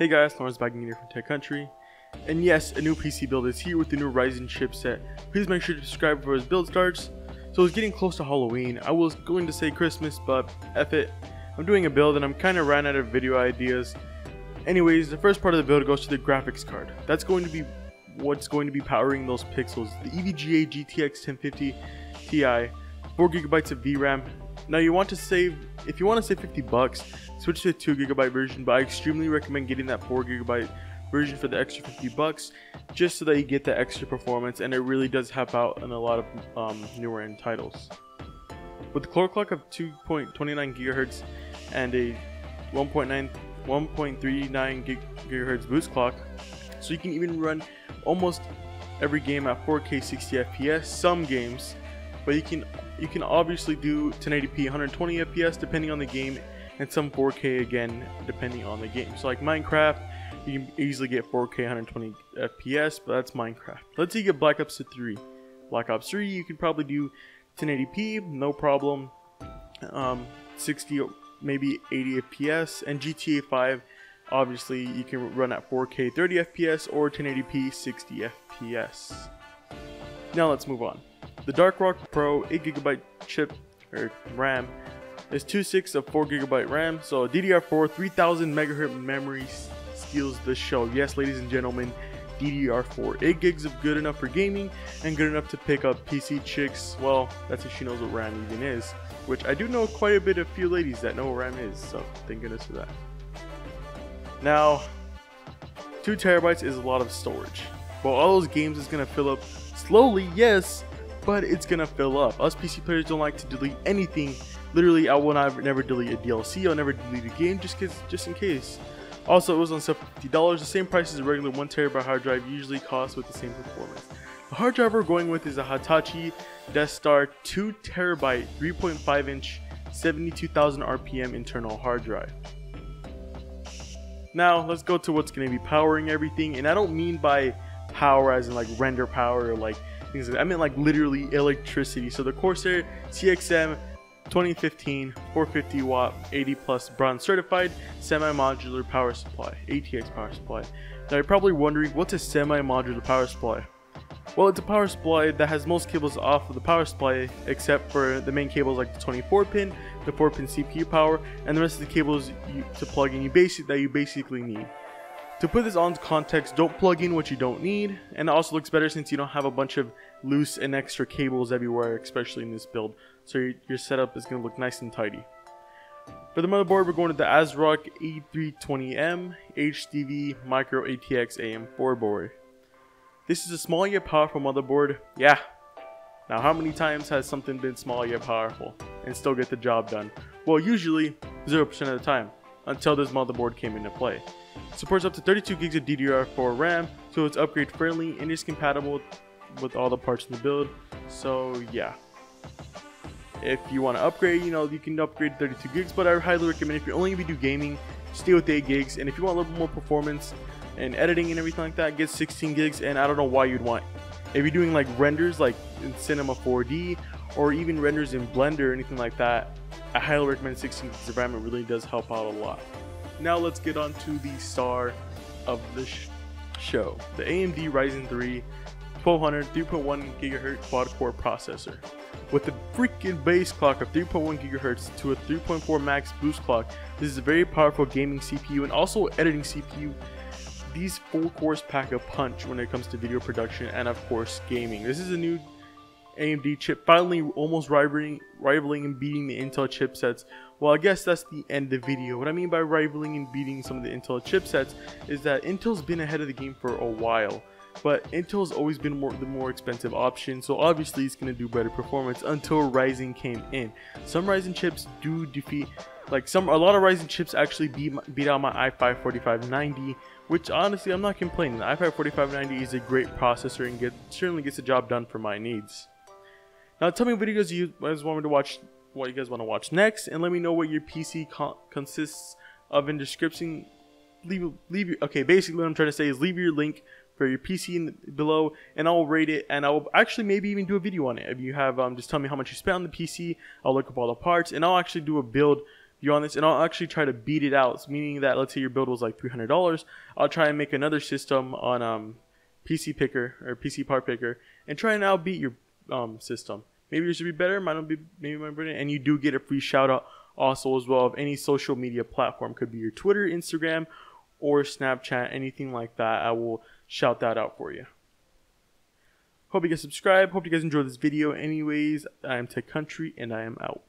Hey guys, Lawrence back again here from Tech Country. And yes, a new PC build is here with the new Ryzen chipset. Please make sure to subscribe before his build starts. So it's getting close to Halloween. I was going to say Christmas, but F it. I'm doing a build and I'm kind of ran out of video ideas. Anyways, the first part of the build goes to the graphics card. That's going to be what's going to be powering those pixels. The EVGA GTX 1050 Ti, 4GB of VRAM. Now you want to save, if you want to save 50 bucks, switch to the 2GB version, but I extremely recommend getting that 4GB version for the extra 50 bucks, just so that you get the extra performance, and it really does help out in a lot of newer end titles. With the core clock of 2.29 GHz and a 1.39 GHz boost clock, so you can even run almost every game at 4K 60 FPS, some games, but you can obviously do 1080p 120 FPS depending on the game, and some 4K again depending on the game. So like Minecraft, you can easily get 4K 120 FPS, but that's Minecraft. Let's say you get Black Ops 3. Black Ops 3 you could probably do 1080p, no problem, 60, maybe 80 FPS, and GTA 5 obviously you can run at 4K 30 FPS or 1080p 60 FPS. Now let's move on. The Dark Rock Pro 8GB chip or RAM is 2.6 of 4GB RAM, so DDR4 3000 MHz memory steals the show. Yes, ladies and gentlemen, DDR4 8 gigs of good enough for gaming and good enough to pick up PC chicks. Well, that's if she knows what RAM even is, which I do know quite a bit of few ladies that know what RAM is, so thank goodness for that. Now, 2 terabytes is a lot of storage. Well, all those games is gonna fill up slowly, yes, but it's gonna fill up. Us PC players don't like to delete anything. Literally, I will never delete a DLC. I'll never delete a game just in case. Also, it was on sale for $50, the same price as a regular 1 terabyte hard drive usually costs with the same performance. The hard drive we're going with is a Hitachi Desktop 2 terabyte 3.5 inch 72,000 RPM internal hard drive. Now let's go to what's going to be powering everything, and I don't mean by power as in like render power or like things like that. I mean like literally electricity. So the Corsair CXM 2015 450 watt 80 plus bronze certified semi-modular power supply, ATX power supply. Now you're probably wondering, what's a semi-modular power supply? Well, it's a power supply that has most cables off of the power supply except for the main cables like the 24 pin, the 4 pin CPU power, and the rest of the cables to plug in that you basically need. To put this on context, don't plug in what you don't need, and it also looks better since you don't have a bunch of loose and extra cables everywhere, especially in this build, so your setup is going to look nice and tidy. For the motherboard, we're going to the ASRock E320M HDV Micro ATX AM4 board. This is a small yet powerful motherboard. Yeah. Now how many times has something been small yet powerful and still get the job done? Well, usually 0% of the time, until this motherboard came into play. It supports up to 32 gigs of DDR4 RAM, so it's upgrade friendly and is compatible with all the parts in the build. So yeah. If you want to upgrade, you can upgrade 32 gigs, but I highly recommend if you're only going to do gaming, stay with 8 gigs, and if you want a little more performance and editing and everything like that, get 16 gigs, and I don't know why you'd want. If you're doing like renders like in Cinema 4D, or even renders in Blender or anything like that, I highly recommend 16 gigs of RAM. It really does help out a lot. Now let's get on to the star of the show, the AMD Ryzen 3 1200 3.1 GHz quad-core processor. With a freaking base clock of 3.1 GHz to a 3.4 max boost clock, this is a very powerful gaming CPU and also editing CPU. These 4 cores pack a punch when it comes to video production and of course gaming. This is a new AMD chip, finally almost rivaling and beating the Intel chipsets. Well, I guess that's the end of the video. What I mean by rivaling and beating some of the Intel chipsets is that Intel's been ahead of the game for a while, but Intel's always been the more expensive option, so obviously it's going to do better performance until Ryzen came in. Some Ryzen chips do defeat, a lot of Ryzen chips actually beat out my i5-4590, which honestly I'm not complaining. The i5-4590 is a great processor and certainly gets the job done for my needs. Now tell me what videos you guys want me to watch, what you guys want to watch next, and let me know what your PC consists of in the description. Okay, basically what I'm trying to say is leave your link for your PC below, and I'll rate it, and I'll actually maybe even do a video on it. If you have, just tell me how much you spent on the PC, I'll look up all the parts, and I'll actually do a build you on this, and I'll actually try to beat it out. Meaning that, let's say your build was like $300, I'll try and make another system on PC Picker or PC Part Picker and try and outbeat your system. Maybe yours should be better, mine will be maybe mine better, and you do get a free shout out also as well of any social media platform. Could be your Twitter, Instagram, or Snapchat, anything like that. I will shout that out for you. Hope you guys subscribe. Hope you guys enjoyed this video. Anyways, I am Tech Country and I am out.